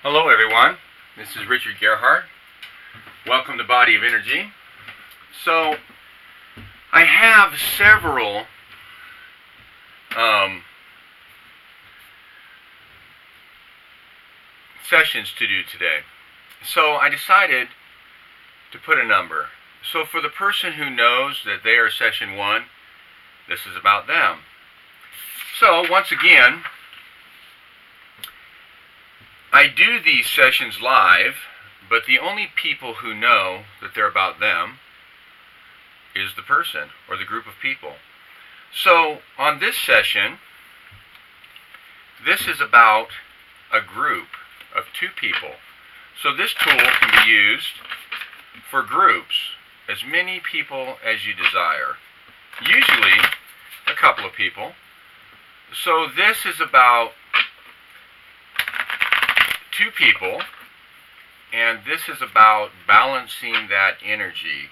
Hello everyone, this is Richard Gerhardt. Welcome to Body of Energy. So, I have several sessions to do today. So I decided to put a number. So for the person who knows that they are session 1, this is about them. So once again, I do these sessions live, but the only people who know that they're about them is the person or the group of people. So on this session, this is about a group of 2 people. So this tool can be used for groups, as many people as you desire. Usually a couple of people. So this is about 2 people, and this is about balancing that energy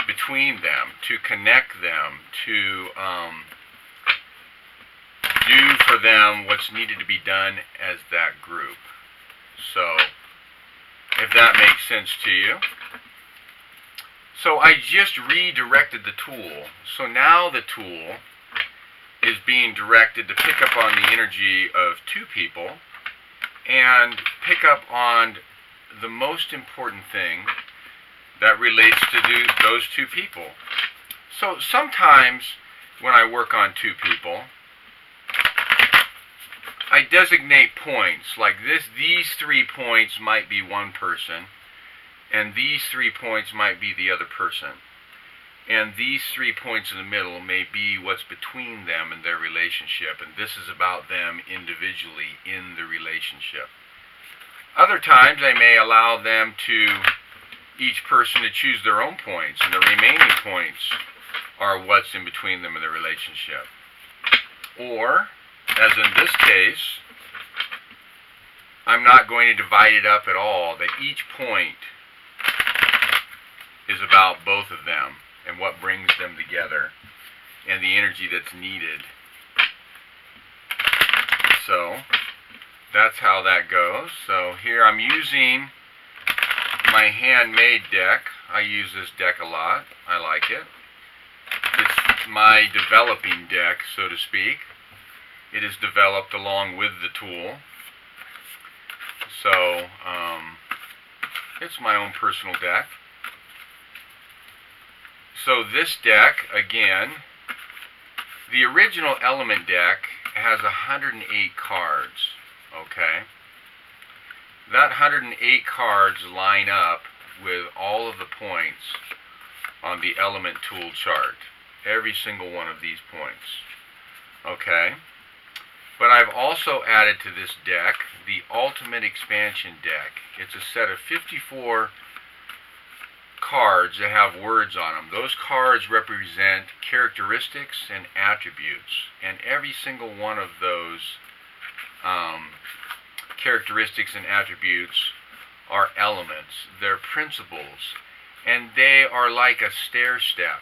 between them, to connect them, to do for them what's needed to be done as that group. So, if that makes sense to you. So I just redirected the tool. So now the tool is being directed to pick up on the energy of 2 people and pick up on the most important thing that relates to those 2 people. So sometimes when I work on 2 people, I designate points like this. These 3 points might be one person, and these 3 points might be the other person. And these 3 points in the middle may be what's between them and their relationship, and this is about them individually in the relationship. Other times I may allow them each person to choose their own points, and the remaining points are what's in between them and the relationship. Or, as in this case, I'm not going to divide it up at all, that each point is about both of them and what brings them together and the energy that's needed. So that's how that goes. So here I'm using my handmade deck. I use this deck a lot. I like it. It's my developing deck, so to speak. It is developed along with the tool. So it's my own personal deck. So this deck, again, the original element deck has 108 cards, okay? That 108 cards line up with all of the points on the element tool chart. Every single one of these points, okay? But I've also added to this deck the Ultimate Expansion deck. It's a set of 54 cards that have words on them. Those cards represent characteristics and attributes, and every single one of those characteristics and attributes are elements. They're principles, and they are like a stair step.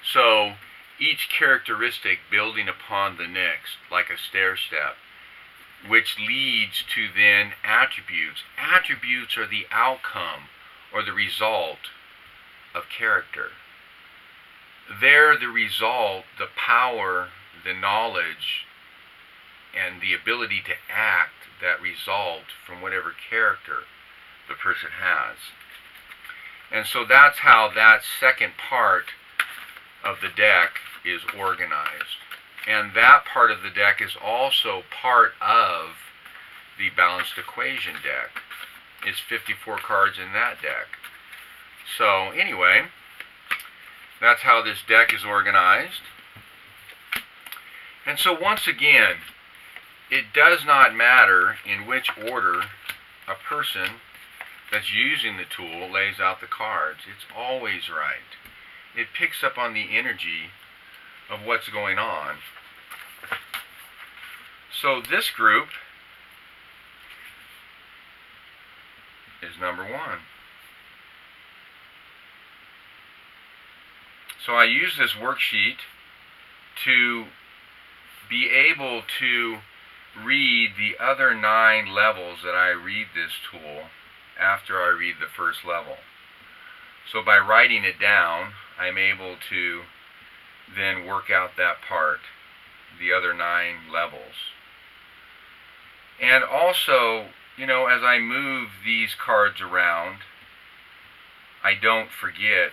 So each characteristic building upon the next, like a stair step, which leads to then attributes. Attributes are the outcome or the result of character. They're the result, the power, the knowledge, and the ability to act that result from whatever character the person has. And so that's how that second part of the deck is organized. And that part of the deck is also part of the balanced equation deck. It's 54 cards in that deck. So anyway, that's how this deck is organized. And so once again, it does not matter in which order a person that's using the tool lays out the cards. It's always right. It picks up on the energy of what's going on. So this group is number 1. So I use this worksheet to be able to read the other 9 levels that I read this tool after I read the first level. So by writing it down, I'm able to then work out that part, the other 9 levels. And also, you know, as I move these cards around, I don't forget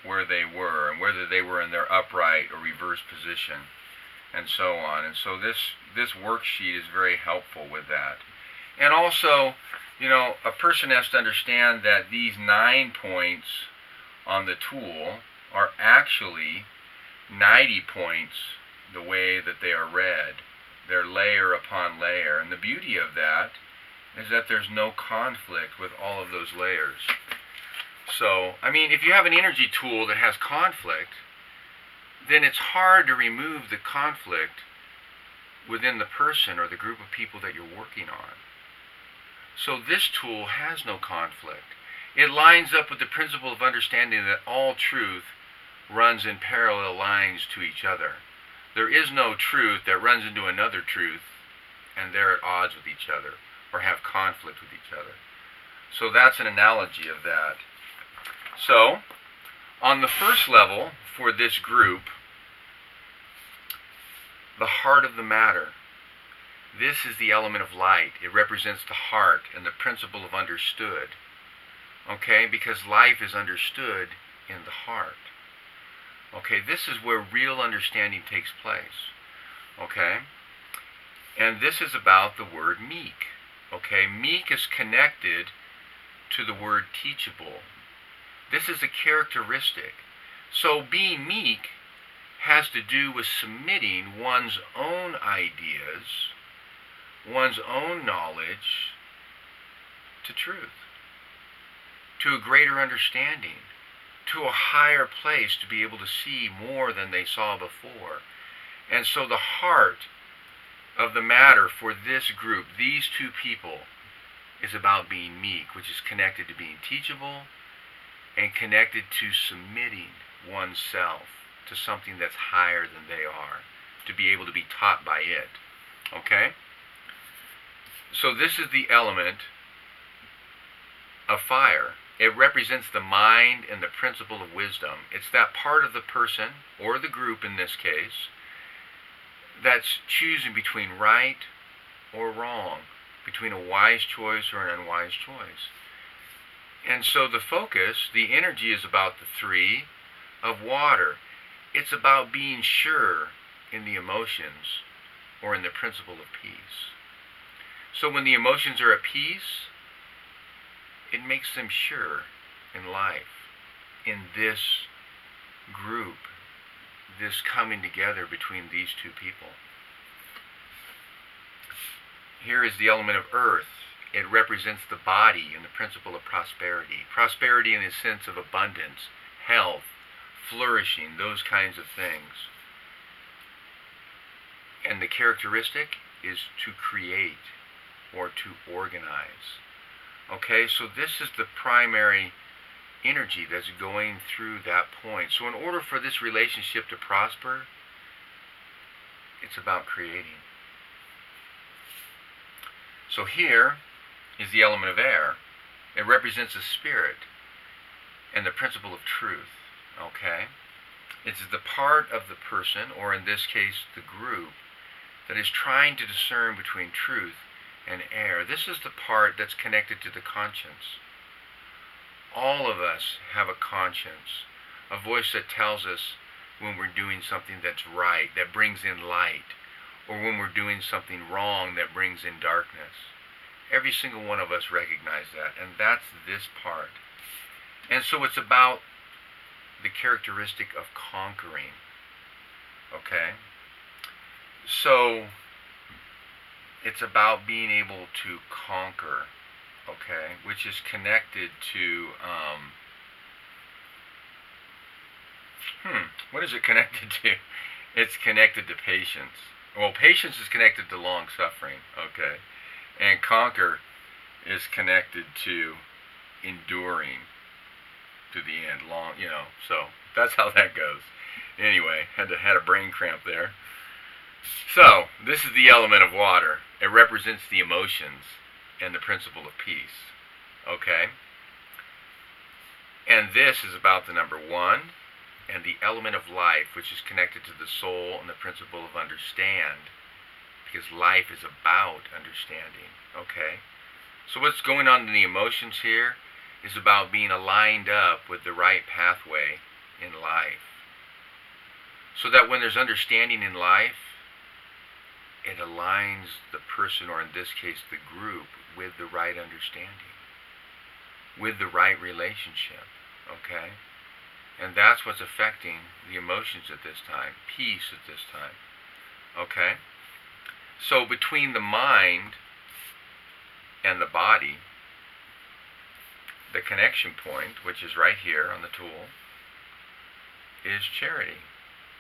where they were and whether they were in their upright or reverse position and so on. And so this worksheet is very helpful with that. And also, you know, a person has to understand that these 9 points on the tool are actually 90 points the way that they are read. They're layer upon layer. And the beauty of that is that there's no conflict with all of those layers. So, I mean, if you have an energy tool that has conflict, then it's hard to remove the conflict within the person or the group of people that you're working on. So this tool has no conflict. It lines up with the principle of understanding that all truth runs in parallel lines to each other. There is no truth that runs into another truth and they're at odds with each other or have conflict with each other. So that's an analogy of that. So, on the first level for this group, the heart of the matter. This is the element of light. It represents the heart and the principle of understood. Okay, because life is understood in the heart. Okay, this is where real understanding takes place. Okay, and this is about the word meek. Okay, meek is connected to the word teachable. This is a characteristic. So being meek has to do with submitting one's own ideas, one's own knowledge to truth, to a greater understanding, to a higher place to be able to see more than they saw before. And so the heart of the matter for this group, these 2 people, is about being meek, which is connected to being teachable and connected to submitting oneself to something that's higher than they are, to be able to be taught by it. Okay? So this is the element of fire. It represents the mind and the principle of wisdom. It's that part of the person, or the group in this case, that's choosing between right or wrong, between a wise choice or an unwise choice. And so the focus, the energy, is about the 3 of water. It's about being sure in the emotions or in the principle of peace. So when the emotions are at peace, it makes them sure in life, in this group, this coming together between these 2 people. Here is the element of earth. It represents the body and the principle of prosperity. Prosperity in the sense of abundance, health, flourishing, those kinds of things. And the characteristic is to create or to organize. Okay, so this is the primary energy that's going through that point. So in order for this relationship to prosper, it's about creating. So here is the element of air. It represents the spirit and the principle of truth. Okay? It's the part of the person, or in this case the group, that is trying to discern between truth and error. This is the part that's connected to the conscience. All of us have a conscience, a voice that tells us when we're doing something that's right, that brings in light, or when we're doing something wrong that brings in darkness. Every single one of us recognize that, and that's this part. And so it's about the characteristic of conquering. Okay? So it's about being able to conquer, okay, which is connected to, what is it connected to? It's connected to patience. Well, patience is connected to long suffering, okay, and conquer is connected to enduring to the end, long, so that's how that goes. Anyway, had a brain cramp there. So, this is the element of water. It represents the emotions and the principle of peace. Okay? And this is about the number 1 and the element of life, which is connected to the soul and the principle of understand, because life is about understanding. Okay? So what's going on in the emotions here is about being aligned up with the right pathway in life. So that when there's understanding in life, it aligns the person, or in this case the group, with the right understanding, with the right relationship. Okay? And that's what's affecting the emotions at this time, peace at this time. Okay? So between the mind and the body, the connection point, which is right here on the tool, is charity.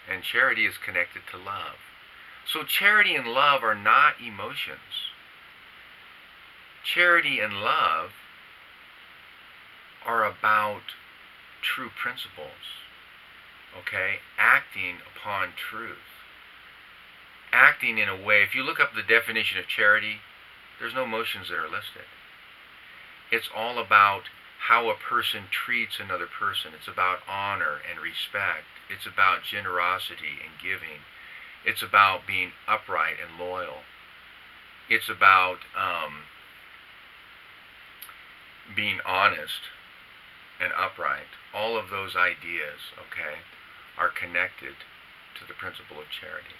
And charity is connected to love. So charity and love are not emotions. Charity and love are about true principles. Okay? Acting upon truth. Acting in a way, if you look up the definition of charity, there's no emotions that are listed. It's all about how a person treats another person. It's about honor and respect. It's about generosity and giving. It's about being upright and loyal. It's about being honest and upright. All of those ideas, okay, are connected to the principle of charity.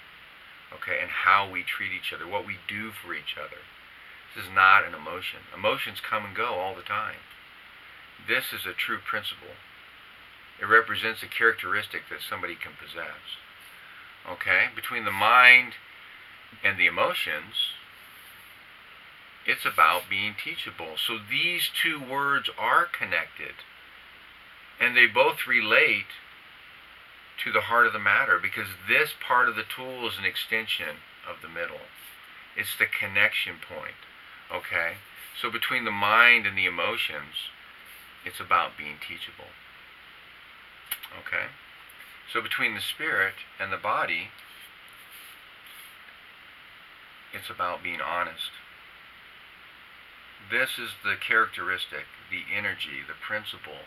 Okay, and how we treat each other, what we do for each other. This is not an emotion. Emotions come and go all the time. This is a true principle. It represents a characteristic that somebody can possess. Okay? Between the mind and the emotions, it's about being teachable. So these two words are connected. And they both relate to the heart of the matter, because this part of the tool is an extension of the middle. It's the connection point. Okay? So between the mind and the emotions, it's about being teachable. Okay? So between the spirit and the body, it's about being honest. This is the characteristic, the energy, the principle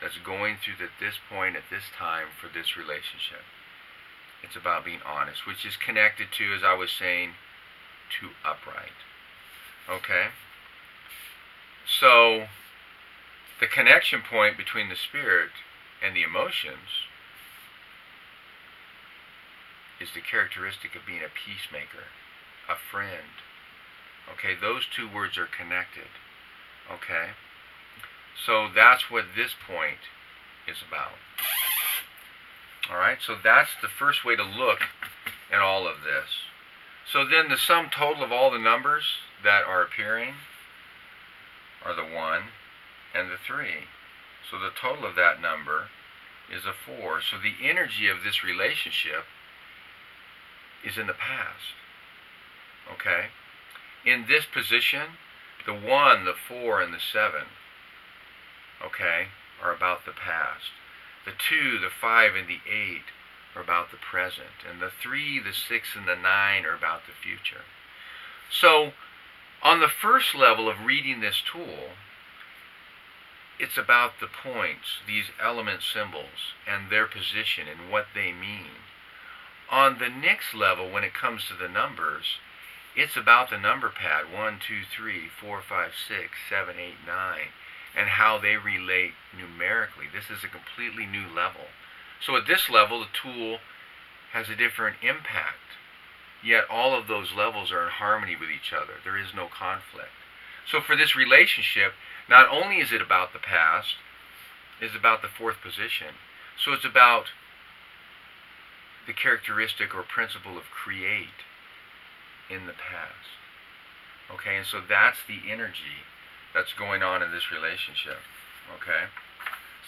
that's going through at this point, at this time, for this relationship. It's about being honest, which is connected to, as I was saying, to upright. Okay? So, the connection point between the spirit and the emotions is the characteristic of being a peacemaker, a friend. Okay, those two words are connected. Okay? So that's what this point is about. Alright, so that's the first way to look at all of this. So then the sum total of all the numbers that are appearing are the 1 and the 3. So the total of that number is a 4. So the energy of this relationship is in the past. Okay? In this position, the 1, the 4, and the 7, okay, are about the past. The 2, the 5, and the 8 are about the present. And the 3, the 6, and the 9 are about the future. So, on the first level of reading this tool, it's about the points, these element symbols, and their position and what they mean. On the next level, when it comes to the numbers, it's about the number pad, 1, 2, 3, 4, 5, 6, 7, 8, 9, and how they relate numerically. This is a completely new level. So at this level, the tool has a different impact, yet all of those levels are in harmony with each other. There is no conflict. So for this relationship, not only is it about the past, it's about the 4th position. So it's about the characteristic or principle of create in the past. Okay, and so that's the energy that's going on in this relationship. Okay?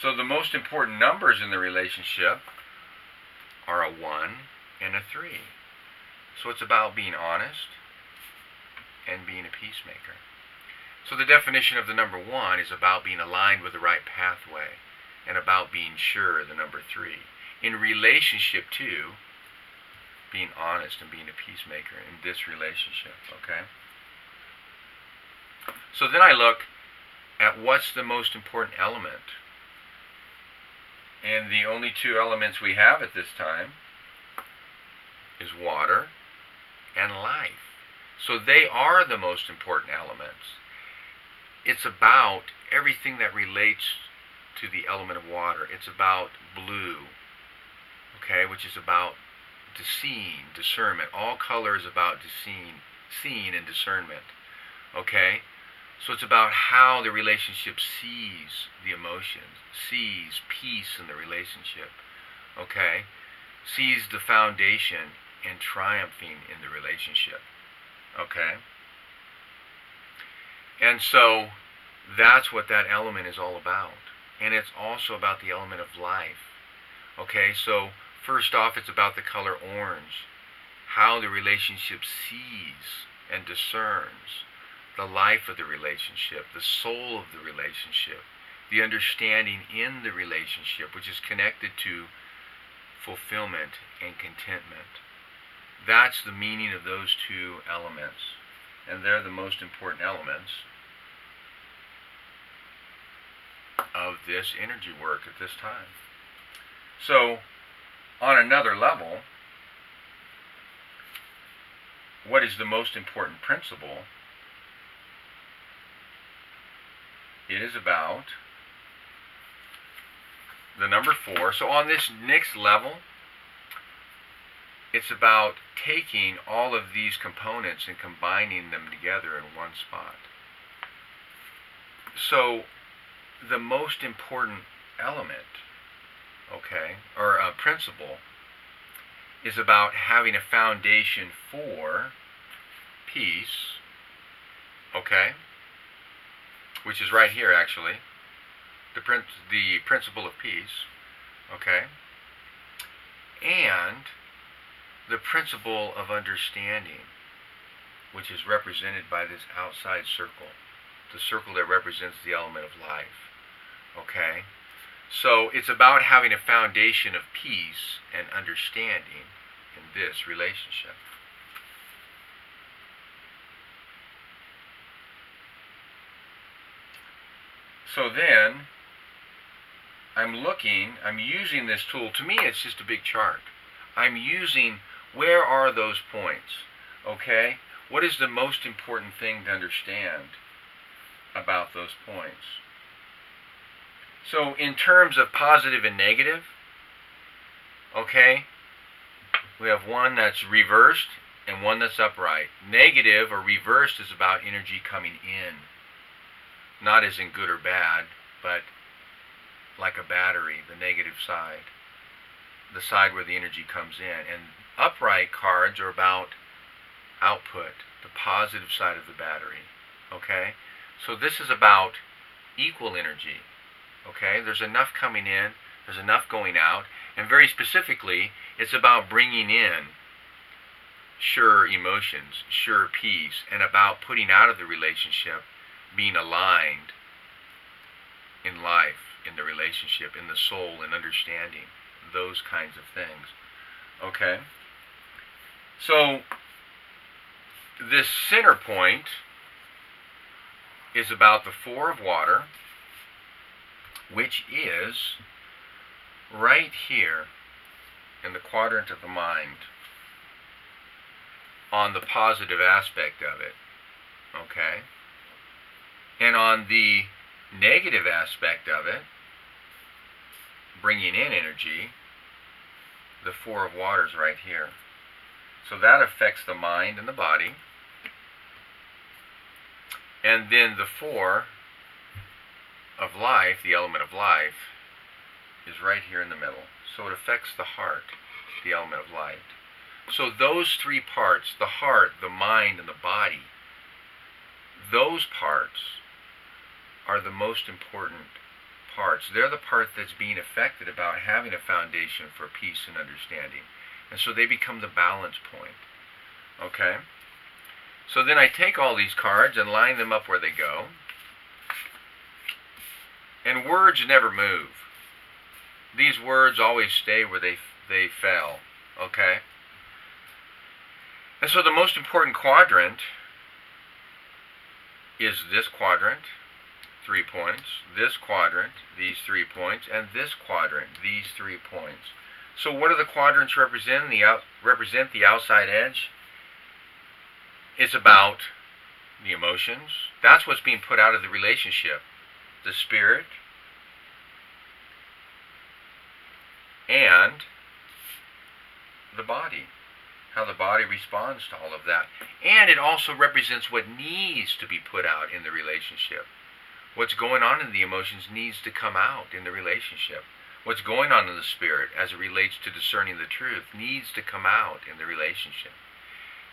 So the most important numbers in the relationship are a 1 and a 3. So it's about being honest and being a peacemaker. So the definition of the number 1 is about being aligned with the right pathway and about being sure, the number 3. In relationship to being honest and being a peacemaker in this relationship, okay? So then I look at what's the most important element. And the only two elements we have at this time is water and life. So they are the most important elements. It's about everything that relates to the element of water. It's about blue, okay, which is about seeing, discernment. All color is about seeing and discernment, okay? So it's about how the relationship sees the emotions, sees peace in the relationship, okay? Sees the foundation and triumphing in the relationship, okay? And so that's what that element is all about. And it's also about the element of life, okay? So first off, it's about the color orange, how the relationship sees and discerns the life of the relationship, the soul of the relationship, the understanding in the relationship, which is connected to fulfillment and contentment. That's the meaning of those two elements, and they're the most important elements of this energy work at this time. So, on another level, what is the most important principle? It is about the number 4. So on this next level, it's about taking all of these components and combining them together in one spot. So the most important element, okay, or a principle, is about having a foundation for peace, okay, which is right here actually, the principle of peace, okay, and the principle of understanding, which is represented by this outside circle, the circle that represents the element of life, okay. So it's about having a foundation of peace and understanding in this relationship. So then, I'm using this tool. To me, it's just a big chart. I'm using, where are those points? Okay? What is the most important thing to understand about those points? So in terms of positive and negative, okay, we have one that's reversed and one that's upright. Negative or reversed is about energy coming in. Not as in good or bad, but like a battery, the negative side. The side where the energy comes in. And upright cards are about output, the positive side of the battery. Okay? So this is about equal energy. Okay? There's enough coming in, there's enough going out, and very specifically, it's about bringing in sure emotions, sure peace, and about putting out of the relationship being aligned in life, in the relationship, in the soul, in understanding, those kinds of things. Okay? So, this center point is about the 4 of water, which is right here in the quadrant of the mind, on the positive aspect of it. Okay? And on the negative aspect of it, bringing in energy, the 4 of water is right here. So that affects the mind and the body. And then the 4 of life, the element of life, is right here in the middle. So it affects the heart, the element of light. So those 3 parts, the heart, the mind, and the body, those parts are the most important parts. They're the part that's being affected about having a foundation for peace and understanding. And so they become the balance point. Okay? So then I take all these cards and line them up where they go. And words never move. These words always stay where they fell. Okay? And so the most important quadrant is this quadrant, 3 points, this quadrant, these 3 points, and this quadrant, these 3 points. So what do the quadrants represent? Represent the outside edge. It's about the emotions. That's what's being put out of the relationship. The spirit and the body. How the body responds to all of that. And it also represents what needs to be put out in the relationship. What's going on in the emotions needs to come out in the relationship. What's going on in the spirit as it relates to discerning the truth needs to come out in the relationship.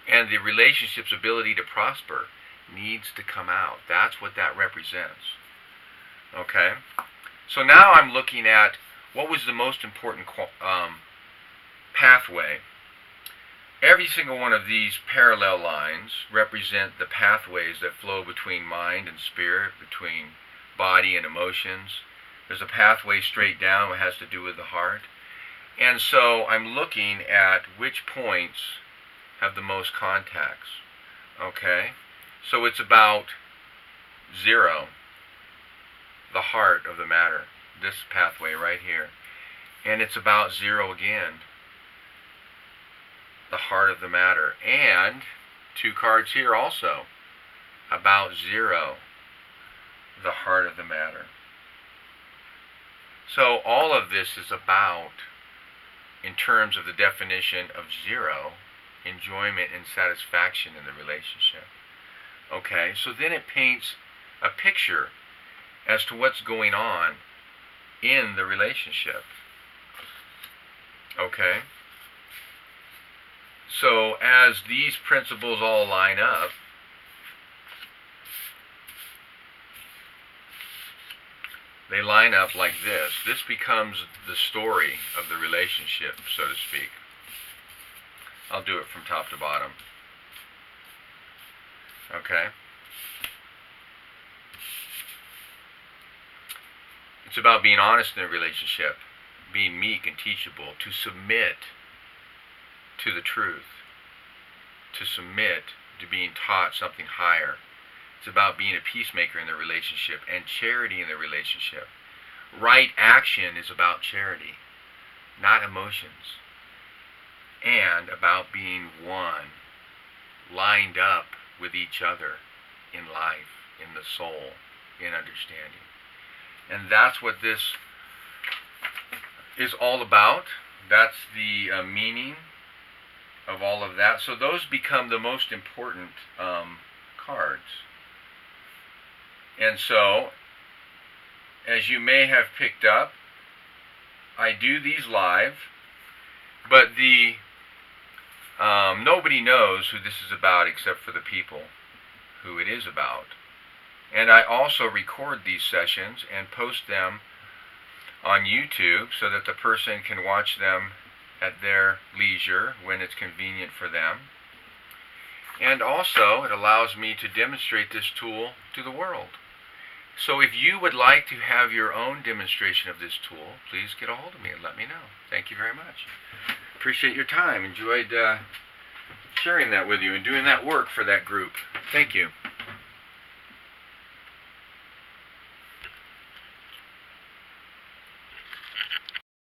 And the relationship's ability to prosper needs to come out. That's what that represents. Okay? So now I'm looking at what was the most important pathway. Every single one of these parallel lines represent the pathways that flow between mind and spirit, between body and emotions. There's a pathway straight down that has to do with the heart. And so I'm looking at which points have the most contacts. Okay? So it's about 0, the heart of the matter, this pathway right here. And it's about 0 again, the heart of the matter. And 2 cards here also, about 0, the heart of the matter. So all of this is about, in terms of the definition of 0, enjoyment and satisfaction in the relationship. Okay, so then it paints a picture as to what's going on in the relationship. Okay? So as these principles all line up, they line up like this. This becomes the story of the relationship, so to speak. I'll do it from top to bottom. Okay? It's about being honest in a relationship, being meek and teachable, to submit to the truth, to submit to being taught something higher. It's about being a peacemaker in the relationship and charity in the relationship. Right action is about charity, not emotions. And about being one, lined up with each other in life, in the soul, in understanding. And that's what this is all about. That's the meaning of all of that. So those become the most important cards. And so, as you may have picked up, I do these live, but nobody knows who this is about except for the people who it is about. And I also record these sessions and post them on YouTube so that the person can watch them at their leisure when it's convenient for them. And also, it allows me to demonstrate this tool to the world. So if you would like to have your own demonstration of this tool, please get a hold of me and let me know. Thank you very much. Appreciate your time. Enjoyed sharing that with you and doing that work for that group. Thank you.